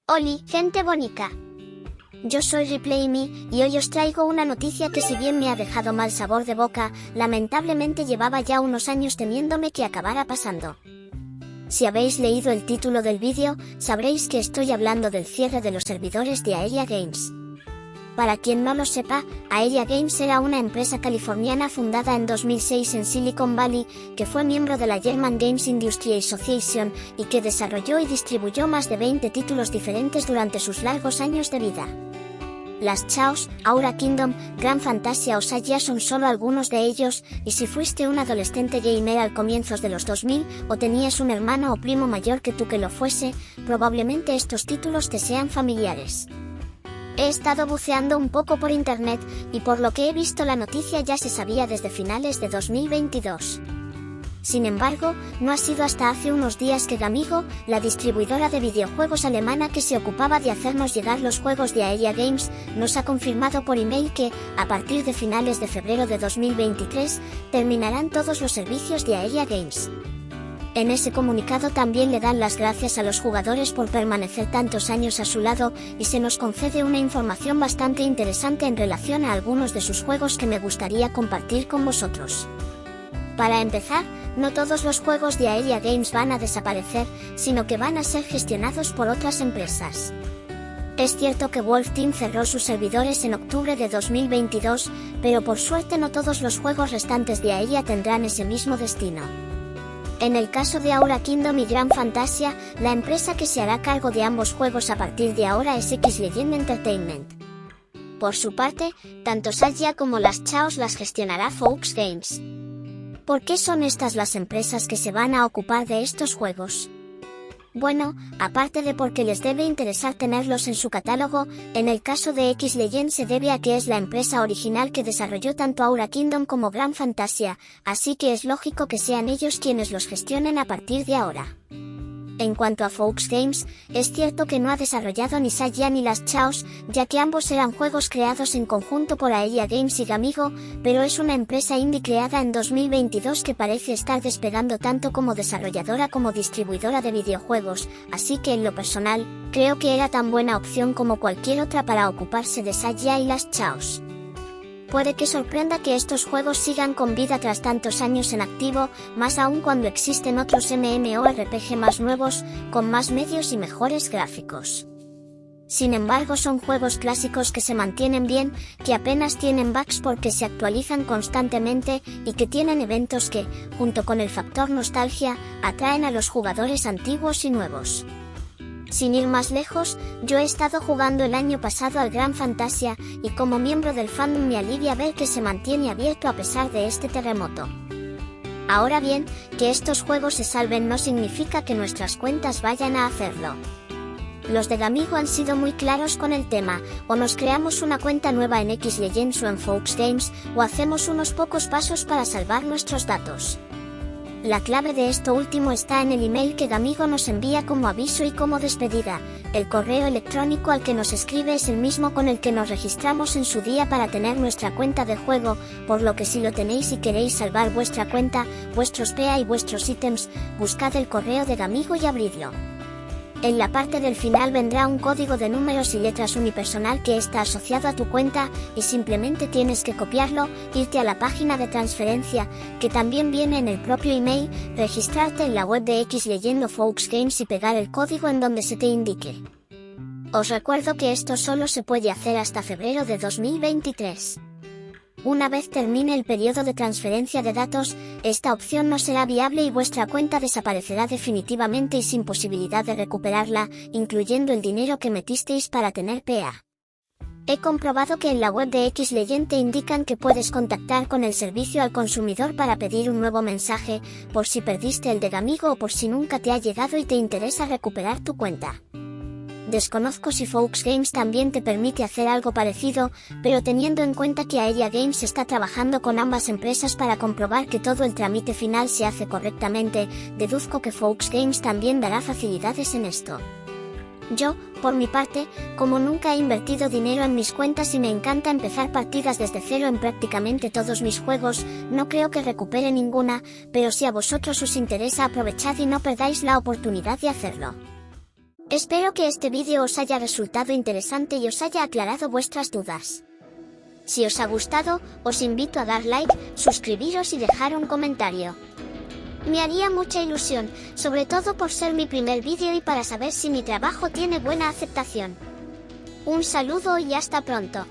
Oli, gente bonita. Yo soy ReplayMe y hoy os traigo una noticia que, si bien me ha dejado mal sabor de boca, lamentablemente llevaba ya unos años temiéndome que acabara pasando. Si habéis leído el título del vídeo, sabréis que estoy hablando del cierre de los servidores de Aeria Games. Para quien no lo sepa, Aeria Games era una empresa californiana fundada en 2006 en Silicon Valley, que fue miembro de la German Games Industry Association y que desarrolló y distribuyó más de 20 títulos diferentes durante sus largos años de vida. Last Chaos, Aura Kingdom, Grand Fantasia o Sagia son solo algunos de ellos, y si fuiste un adolescente gamer al comienzos de los 2000 o tenías un hermano o primo mayor que tú que lo fuese, probablemente estos títulos te sean familiares. He estado buceando un poco por internet, y por lo que he visto la noticia ya se sabía desde finales de 2022. Sin embargo, no ha sido hasta hace unos días que Gamigo, la distribuidora de videojuegos alemana que se ocupaba de hacernos llegar los juegos de Aeria Games, nos ha confirmado por email que, a partir de finales de febrero de 2023, terminarán todos los servicios de Aeria Games. En ese comunicado también le dan las gracias a los jugadores por permanecer tantos años a su lado, y se nos concede una información bastante interesante en relación a algunos de sus juegos que me gustaría compartir con vosotros. Para empezar, no todos los juegos de Aeria Games van a desaparecer, sino que van a ser gestionados por otras empresas. Es cierto que Wolf Team cerró sus servidores en octubre de 2022, pero por suerte no todos los juegos restantes de Aeria tendrán ese mismo destino. En el caso de Aura Kingdom y Grand Fantasia, la empresa que se hará cargo de ambos juegos a partir de ahora es X-Legend Entertainment. Por su parte, tanto Sagia como Last Chaos las gestionará Fox Games. ¿Por qué son estas las empresas que se van a ocupar de estos juegos? Bueno, aparte de porque les debe interesar tenerlos en su catálogo, en el caso de X-Legend se debe a que es la empresa original que desarrolló tanto Aura Kingdom como Grand Fantasia, así que es lógico que sean ellos quienes los gestionen a partir de ahora. En cuanto a Fox Games, es cierto que no ha desarrollado ni Sagia ni Last Chaos, ya que ambos eran juegos creados en conjunto por Aeria Games y Gamigo, pero es una empresa indie creada en 2022 que parece estar despegando tanto como desarrolladora como distribuidora de videojuegos, así que en lo personal, creo que era tan buena opción como cualquier otra para ocuparse de Sagia y Last Chaos. Puede que sorprenda que estos juegos sigan con vida tras tantos años en activo, más aún cuando existen otros MMORPG más nuevos, con más medios y mejores gráficos. Sin embargo, son juegos clásicos que se mantienen bien, que apenas tienen bugs porque se actualizan constantemente, y que tienen eventos que, junto con el factor nostalgia, atraen a los jugadores antiguos y nuevos. Sin ir más lejos, yo he estado jugando el año pasado al Grand Fantasia, y como miembro del fandom me alivia ver que se mantiene abierto a pesar de este terremoto. Ahora bien, que estos juegos se salven no significa que nuestras cuentas vayan a hacerlo. Los de Gamigo han sido muy claros con el tema: o nos creamos una cuenta nueva en X-Legends o en Fox Games, o hacemos unos pocos pasos para salvar nuestros datos. La clave de esto último está en el email que Gamigo nos envía como aviso y como despedida. El correo electrónico al que nos escribe es el mismo con el que nos registramos en su día para tener nuestra cuenta de juego, por lo que si lo tenéis y queréis salvar vuestra cuenta, vuestros PA y vuestros ítems, buscad el correo de Gamigo y abridlo. En la parte del final vendrá un código de números y letras unipersonal que está asociado a tu cuenta, y simplemente tienes que copiarlo, irte a la página de transferencia, que también viene en el propio email, registrarte en la web de X-Legend o Fox Games y pegar el código en donde se te indique. Os recuerdo que esto solo se puede hacer hasta febrero de 2023. Una vez termine el periodo de transferencia de datos, esta opción no será viable y vuestra cuenta desaparecerá definitivamente y sin posibilidad de recuperarla, incluyendo el dinero que metisteis para tener PA. He comprobado que en la web de X-Legend te indican que puedes contactar con el servicio al consumidor para pedir un nuevo mensaje, por si perdiste el de Gamigo o por si nunca te ha llegado y te interesa recuperar tu cuenta. Desconozco si Fox Games también te permite hacer algo parecido, pero teniendo en cuenta que Aeria Games está trabajando con ambas empresas para comprobar que todo el trámite final se hace correctamente, deduzco que Fox Games también dará facilidades en esto. Yo, por mi parte, como nunca he invertido dinero en mis cuentas y me encanta empezar partidas desde cero en prácticamente todos mis juegos, no creo que recupere ninguna, pero si a vosotros os interesa, aprovechad y no perdáis la oportunidad de hacerlo. Espero que este vídeo os haya resultado interesante y os haya aclarado vuestras dudas. Si os ha gustado, os invito a dar like, suscribiros y dejar un comentario. Me haría mucha ilusión, sobre todo por ser mi primer vídeo y para saber si mi trabajo tiene buena aceptación. Un saludo y hasta pronto.